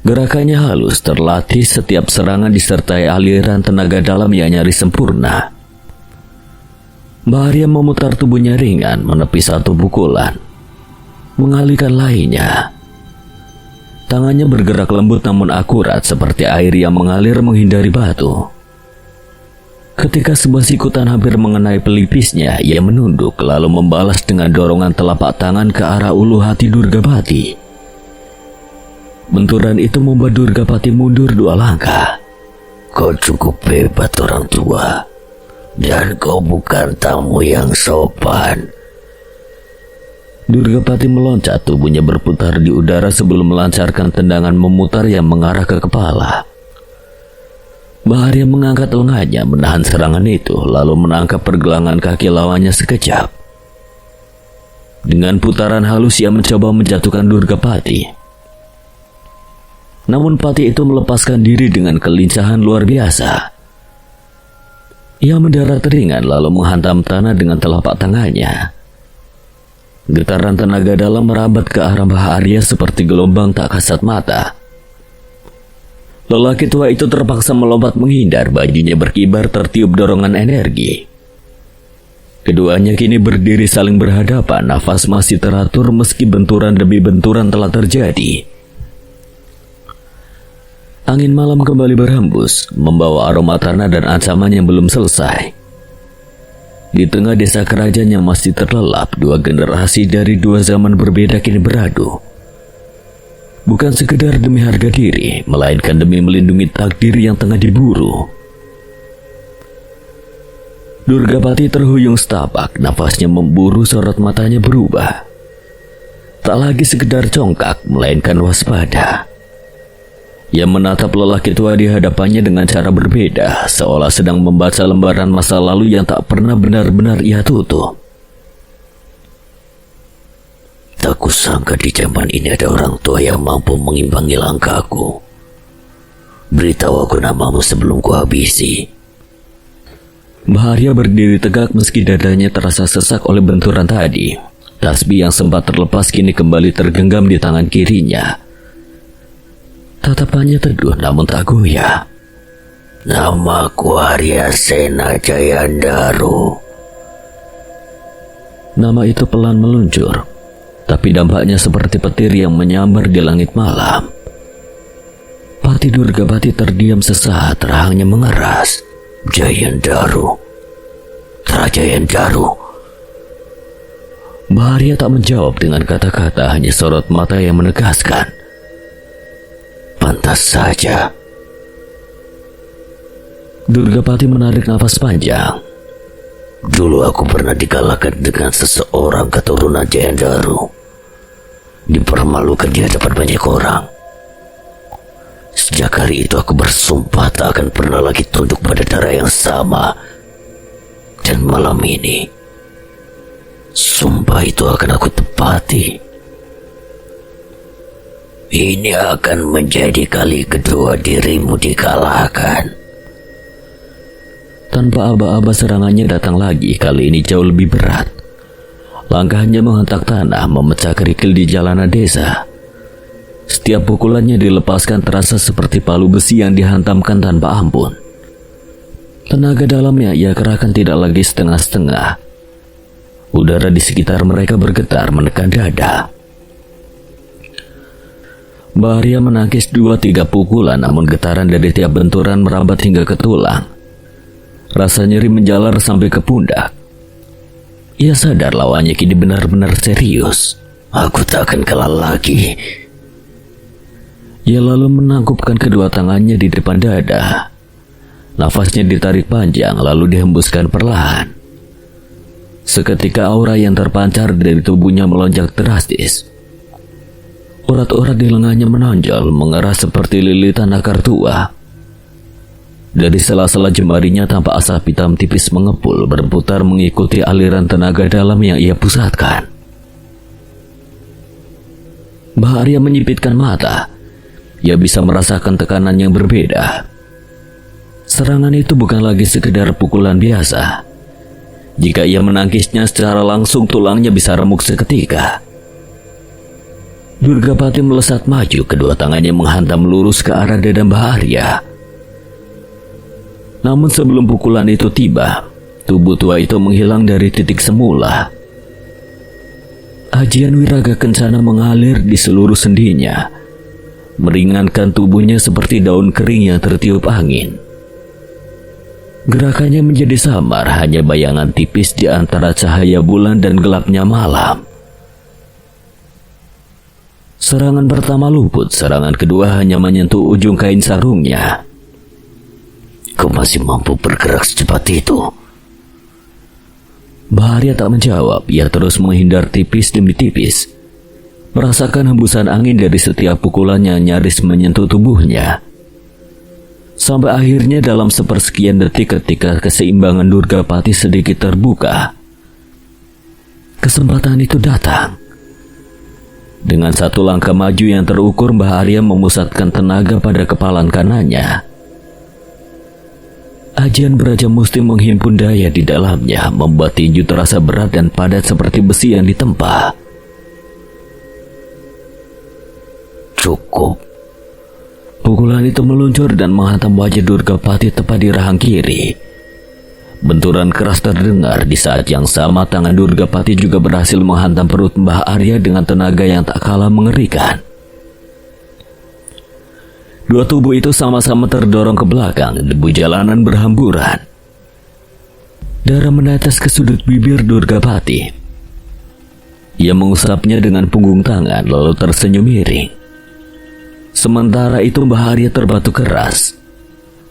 Gerakannya halus, terlatih, setiap serangan disertai aliran tenaga dalam yang nyaris sempurna. Mbah Arya memutar tubuhnya ringan, menepis satu pukulan, mengalihkan lainnya. Tangannya bergerak lembut namun akurat, seperti air yang mengalir menghindari batu. Ketika sebuah sikutan hampir mengenai pelipisnya, ia menunduk lalu membalas dengan dorongan telapak tangan ke arah ulu hati Durgapati. Benturan itu membuat Durgapati mundur 2 langkah. Kau cukup hebat orang tua, dan kau bukan tamu yang sopan. Durgapati meloncat, tubuhnya berputar di udara sebelum melancarkan tendangan memutar yang mengarah ke kepala. Mbah Arya mengangkat lengannya menahan serangan itu, lalu menangkap pergelangan kaki lawannya sekejap. Dengan putaran halus ia mencoba menjatuhkan Durgapati. Namun Pati itu melepaskan diri dengan kelincahan luar biasa. Ia mendarat ringan lalu menghantam tanah dengan telapak tangannya. Getaran tenaga dalam merambat ke arah Mbah Arya seperti gelombang tak kasat mata. Lelaki tua itu terpaksa melompat menghindar, bajunya berkibar tertiup dorongan energi. Keduanya kini berdiri saling berhadapan, nafas masih teratur meski benturan demi benturan telah terjadi. Angin malam kembali berhembus, membawa aroma tanah dan ancaman yang belum selesai. Di tengah desa kerajaan yang masih terlelap, 2 generasi dari 2 zaman berbeda kini beradu. Bukan sekedar demi harga diri, melainkan demi melindungi takdir yang tengah diburu. Durgapati terhuyung setapak, nafasnya memburu, sorot matanya berubah. Tak lagi sekedar congkak, melainkan waspada. Ia menatap lelaki tua di hadapannya dengan cara berbeda, seolah sedang membaca lembaran masa lalu yang tak pernah benar-benar ia tutup. Tak kusangka di zaman ini ada orang tua yang mampu mengimbangi langkahku. Beritahu aku namamu sebelum kuhabisi. Mbah Arya berdiri tegak meski dadanya terasa sesak oleh benturan tadi. Tasbih yang sempat terlepas kini kembali tergenggam di tangan kirinya. Tatapannya teduh namun tak goyah. Namaku Arya Sena Jayandaru. Nama itu pelan meluncur, tapi dampaknya seperti petir yang menyambar di langit malam. Pati Durgapati terdiam sesaat, rahangnya mengeras. Jayandaru. Jayandaru. Mbah Arya tak menjawab dengan kata-kata, hanya sorot mata yang menegaskan. Pantas saja. Durgapati menarik nafas panjang. Dulu aku pernah dikalahkan dengan seseorang keturunan Jayandaru. Dipermalukan di hadapan banyak orang. Sejak hari itu aku bersumpah tak akan pernah lagi tunduk pada darah yang sama. Dan malam ini, sumpah itu akan aku tepati. Ini akan menjadi kali kedua dirimu dikalahkan. Tanpa aba-aba serangannya datang lagi, kali ini jauh lebih berat. Langkahnya menghentak tanah, memecah kerikil di jalanan desa. Setiap pukulannya dilepaskan terasa seperti palu besi yang dihantamkan tanpa ampun. Tenaga dalamnya ia kerahkan tidak lagi setengah-setengah. Udara di sekitar mereka bergetar menekan dada. Mbah Arya menangkis 2-3 pukulan, namun getaran dari tiap benturan merambat hingga ke tulang. Rasa nyeri menjalar sampai ke pundak. Ia sadar lawannya kini benar-benar serius. Aku tak akan kalah lagi. Ia lalu menangkupkan kedua tangannya di depan dada. Nafasnya ditarik panjang lalu dihembuskan perlahan. Seketika aura yang terpancar dari tubuhnya melonjak drastis. Urat-urat di lengannya menonjol, mengeras seperti lilitan akar tua. Dari sela-sela jemarinya tampak asap hitam tipis mengepul berputar mengikuti aliran tenaga dalam yang ia pusatkan. Mbah Arya menyipitkan mata. Ia bisa merasakan tekanan yang berbeda. Serangan itu bukan lagi sekedar pukulan biasa. Jika ia menangkisnya secara langsung, tulangnya bisa remuk seketika. Durgapati melesat maju, kedua tangannya menghantam lurus ke arah dada Mbah Arya. Namun sebelum pukulan itu tiba, tubuh tua itu menghilang dari titik semula. Ajian wiraga kencana mengalir di seluruh sendinya, meringankan tubuhnya seperti daun kering yang tertiup angin. Gerakannya menjadi samar, hanya bayangan tipis di antara cahaya bulan dan gelapnya malam. Serangan pertama luput, serangan kedua hanya menyentuh ujung kain sarungnya. Kau masih mampu bergerak secepat itu? Mbah Arya tak menjawab, ia terus menghindar tipis demi tipis. Merasakan hembusan angin dari setiap pukulannya nyaris menyentuh tubuhnya. Sampai akhirnya dalam sepersekian detik ketika keseimbangan Durgapati sedikit terbuka, kesempatan itu datang. Dengan satu langkah maju yang terukur, Mbah Arya memusatkan tenaga pada kepalan kanannya. Ajian Beraja Musti menghimpun daya di dalamnya, membuat tinju terasa berat dan padat seperti besi yang ditempa. Cukup. Pukulan itu meluncur dan menghantam wajah Durgapati tepat di rahang kiri. Benturan keras terdengar. Di saat yang sama tangan Durgapati juga berhasil menghantam perut Mbah Arya dengan tenaga yang tak kalah mengerikan. Dua tubuh itu sama-sama terdorong ke belakang, debu jalanan berhamburan. Darah menetes ke sudut bibir Durgapati. Ia mengusapnya dengan punggung tangan lalu tersenyum miring. Sementara itu Mbah Arya terbatu keras.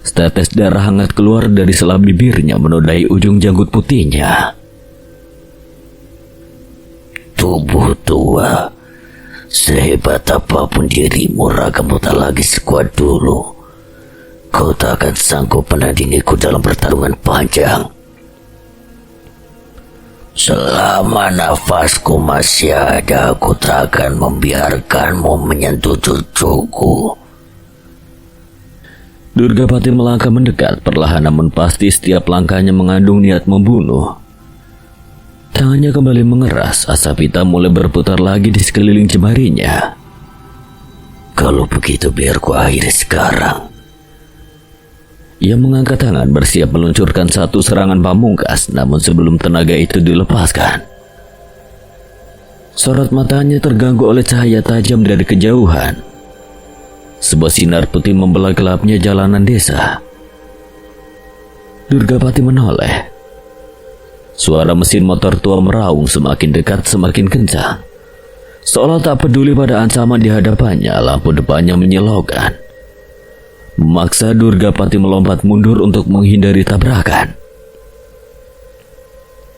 Setetes darah hangat keluar dari sela bibirnya menodai ujung janggut putihnya. Tubuh tua, sehebat apapun dirimu, ragamu tak lagi sekuat dulu. Kau tak akan sanggup menandingiku dalam pertarungan panjang. Selama nafasku masih ada, aku tak akan membiarkanmu menyentuh cucuku. Durgapati melangkah mendekat, perlahan namun pasti setiap langkahnya mengandung niat membunuh. Tangannya kembali mengeras, asap hitam mulai berputar lagi di sekeliling jemarinya. Kalau begitu biar ku akhiri sekarang. Ia mengangkat tangan bersiap meluncurkan satu serangan pamungkas, namun sebelum tenaga itu dilepaskan, sorot matanya terganggu oleh cahaya tajam dari kejauhan. Sebuah sinar putih membelah gelapnya jalanan desa. Durgapati menoleh. Suara mesin motor tua meraung semakin dekat semakin kencang. Seolah tak peduli pada ancaman di hadapannya, lampu depannya menyilaukan, memaksa Durgapati melompat mundur untuk menghindari tabrakan.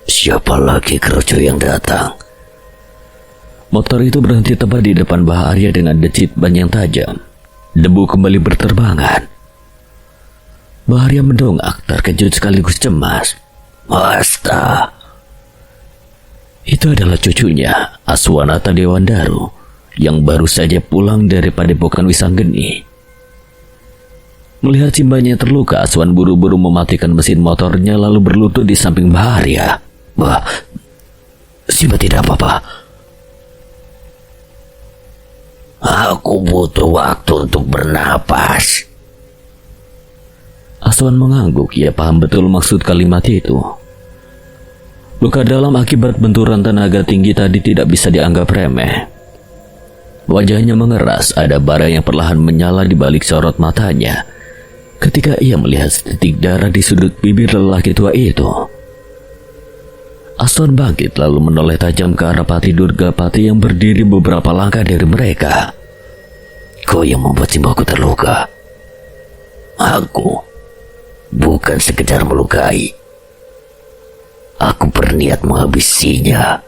Siapa lagi keroco yang datang? Motor itu berhenti tepat di depan Mbah Arya dengan decit ban yang tajam. Debu kembali berterbangan. Mbah Arya mendongak, terkejut sekaligus cemas. Masta. Itu adalah cucunya, Aswanata Dewandaru, yang baru saja pulang dari padepokan Wisanggeni. Melihat simbahnya terluka, Aswan buru-buru mematikan mesin motornya lalu berlutut di samping Mbah Arya. Bah, Simbah tidak apa-apa. Aku butuh waktu untuk bernapas. Aswan mengangguk, ia paham betul maksud kalimat itu. Luka dalam akibat benturan tenaga tinggi tadi tidak bisa dianggap remeh. Wajahnya mengeras, ada bara yang perlahan menyala di balik sorot matanya ketika ia melihat setitik darah di sudut bibir lelaki tua itu. Aswan bangkit lalu menoleh tajam ke arah Pati Durgapati yang berdiri beberapa langkah dari mereka. kau yang membuat simbaku terluka. Aku bukan sekedar melukai. Aku berniat menghabisinya.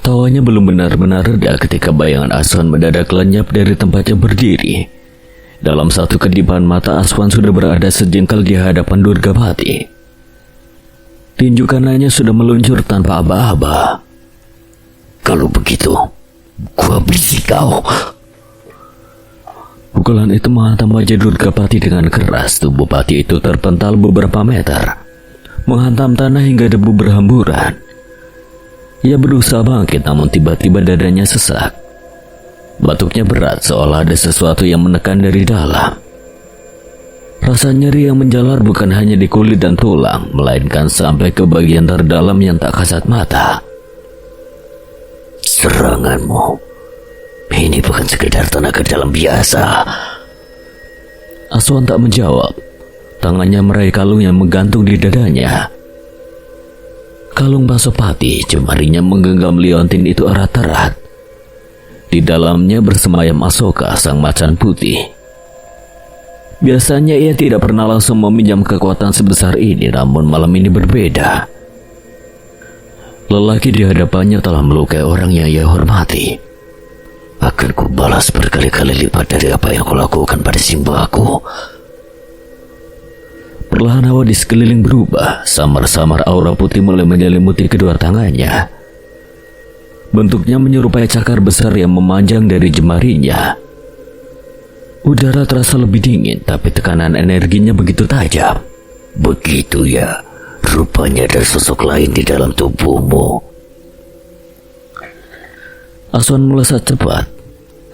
Tawanya belum benar-benar reda ketika bayangan Aswan mendadak lenyap dari tempatnya berdiri. Dalam satu kedipan mata, Aswan sudah berada sejengkal di hadapan Durgapati. Tinju kanannya sudah meluncur tanpa aba-aba. Kalau begitu, gua habisi kau. Pukulan itu menghantam wajah Durgapati dengan keras. Tubuh Pati itu terpental beberapa meter, menghantam tanah hingga debu berhamburan. Ia berusaha bangkit, namun tiba-tiba dadanya sesak. Batuknya berat, seolah ada sesuatu yang menekan dari dalam. Rasa nyeri yang menjalar bukan hanya di kulit dan tulang, melainkan sampai ke bagian terdalam yang tak kasat mata. Seranganmu ini bukan sekedar tenaga dalam biasa. Aswan tak menjawab. Tangannya meraih kalung yang menggantung di dadanya. Kalung Pasopati, jemarinya menggenggam liontin itu erat-erat. Di dalamnya bersemayam Asoka, sang macan putih. Biasanya ia tidak pernah langsung meminjam kekuatan sebesar ini, namun malam ini berbeda. Lelaki di hadapannya telah melukai orang yang ia hormati. Akan kubalas berkali-kali lipat dari apa yang kau lakukan pada simbaku. Perlahan hawa di sekeliling berubah. Samar-samar aura putih mulai menyelimuti kedua tangannya. Bentuknya menyerupai cakar besar yang memanjang dari jemarinya. Udara terasa lebih dingin, tapi tekanan energinya begitu tajam. Begitu ya, rupanya ada sosok lain di dalam tubuhmu. Aswan melesat cepat.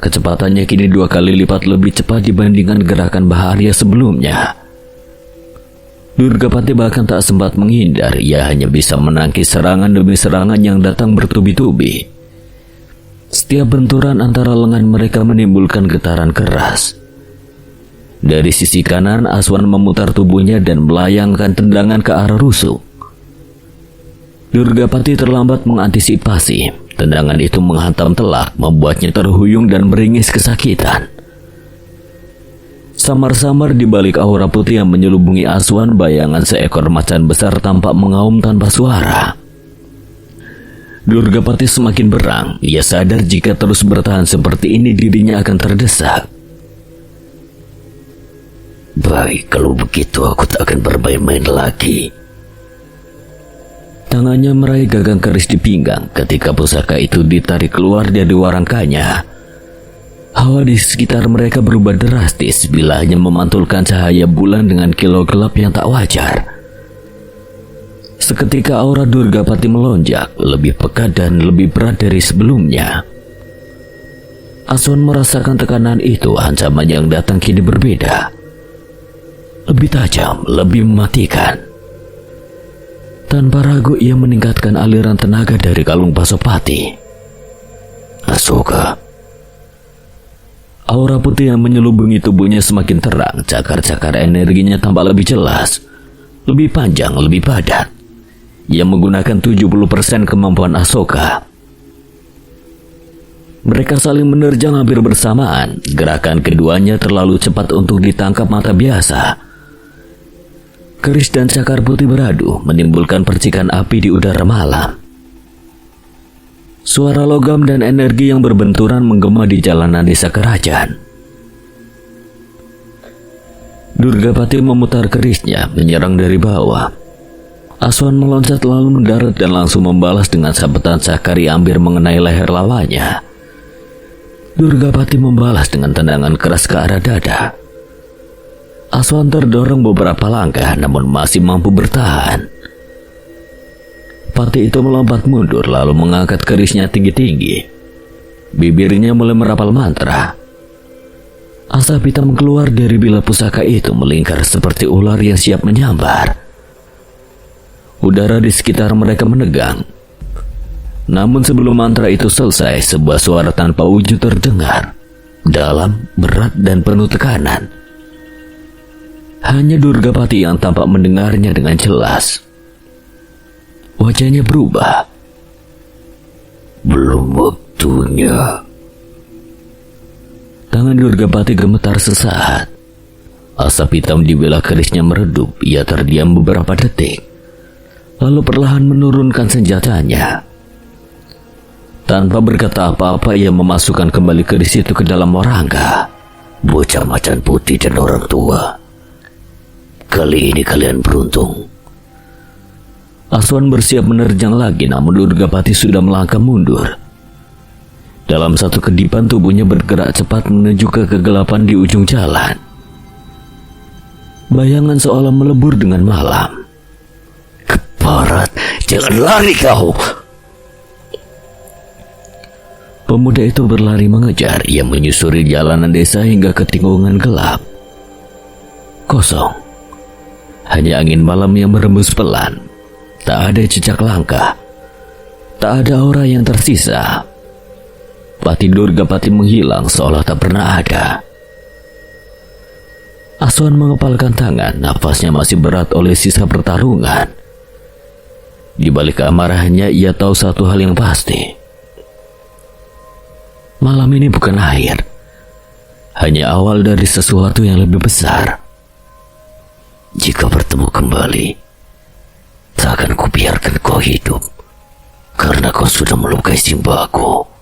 Kecepatannya kini 2 kali lipat lebih cepat dibandingkan gerakan Baharia sebelumnya. Durgapati bahkan tak sempat menghindar. Ia hanya bisa menangkis serangan demi serangan yang datang bertubi-tubi. Setiap benturan antara lengan mereka menimbulkan getaran keras. Dari sisi kanan, Aswan memutar tubuhnya dan melayangkan tendangan ke arah rusuk. Durgapati terlambat mengantisipasi. Tendangan itu menghantam telak, membuatnya terhuyung dan meringis kesakitan. Samar-samar di balik aura putih yang menyelubungi Aswan, bayangan seekor macan besar tampak mengaum tanpa suara. Durgapati semakin berang. Ia sadar jika terus bertahan seperti ini dirinya akan terdesak. Baik, kalau begitu aku tak akan bermain-main lagi. Tangannya meraih gagang keris di pinggang ketika pusaka itu ditarik keluar dari warangkanya. Hawa di sekitar mereka berubah drastis bila hanya memantulkan cahaya bulan dengan kilau gelap yang tak wajar. Seketika aura Durgapati melonjak, lebih pekat dan lebih berat dari sebelumnya. Aswan merasakan tekanan itu. Ancaman yang datang kini berbeda. Lebih tajam, lebih mematikan. Tanpa ragu ia meningkatkan aliran tenaga dari kalung Pasopati. Asoka. Aura putih yang menyelubungi tubuhnya semakin terang. Cakar-cakar energinya tampak lebih jelas, lebih panjang, lebih padat. Ia menggunakan 70% kemampuan Asoka. Mereka saling menerjang hampir bersamaan. Gerakan keduanya terlalu cepat untuk ditangkap mata biasa. Keris dan cakar putih beradu, menimbulkan percikan api di udara malam. Suara logam dan energi yang berbenturan menggema di jalanan desa kerajaan. Durgapati memutar kerisnya, menyerang dari bawah. Aswan meloncat lalu mendarat dan langsung membalas dengan sabetan cakar yang hampir mengenai leher lawannya. Durgapati membalas dengan tendangan keras ke arah dada. Aswan terdorong beberapa langkah namun masih mampu bertahan. Pati itu melompat mundur lalu mengangkat kerisnya tinggi-tinggi. Bibirnya mulai merapal mantra. Asap hitam keluar dari bilah pusaka itu melingkar seperti ular yang siap menyambar. Udara di sekitar mereka menegang. Namun sebelum mantra itu selesai, sebuah suara tanpa wujud terdengar. Dalam, berat dan penuh tekanan. Hanya Durgapati yang tampak mendengarnya dengan jelas. Wajahnya berubah. Belum waktunya. tangan Durgapati gemetar sesaat. Asap hitam di belah kerisnya meredup. Ia terdiam beberapa detik, lalu perlahan menurunkan senjatanya. Tanpa berkata apa-apa, ia memasukkan kembali keris itu ke dalam warangka. Bocah macan putih dan orang tua, kali ini kalian beruntung. Aswan bersiap menerjang lagi, namun Durgapati sudah melangkah mundur. Dalam satu kedipan tubuhnya bergerak cepat menuju ke kegelapan di ujung jalan. Bayangan seolah melebur dengan malam. Keparat, jangan lari kau! Pemuda itu berlari mengejar. Ia menyusuri jalanan desa hingga ke tikungan gelap. Kosong. Hanya angin malam yang berembus pelan. Tak ada jejak langkah. Tak ada aura yang tersisa. Pati Durgapati menghilang seolah tak pernah ada. Aswan mengepalkan tangan, nafasnya masih berat oleh sisa pertarungan. Di balik keamarahnya, ia tahu satu hal yang pasti. Malam ini bukan akhir, hanya awal dari sesuatu yang lebih besar. Jika bertemu kembali, tak akan kubiarkan kau hidup, karena kau sudah melukai Simbaku.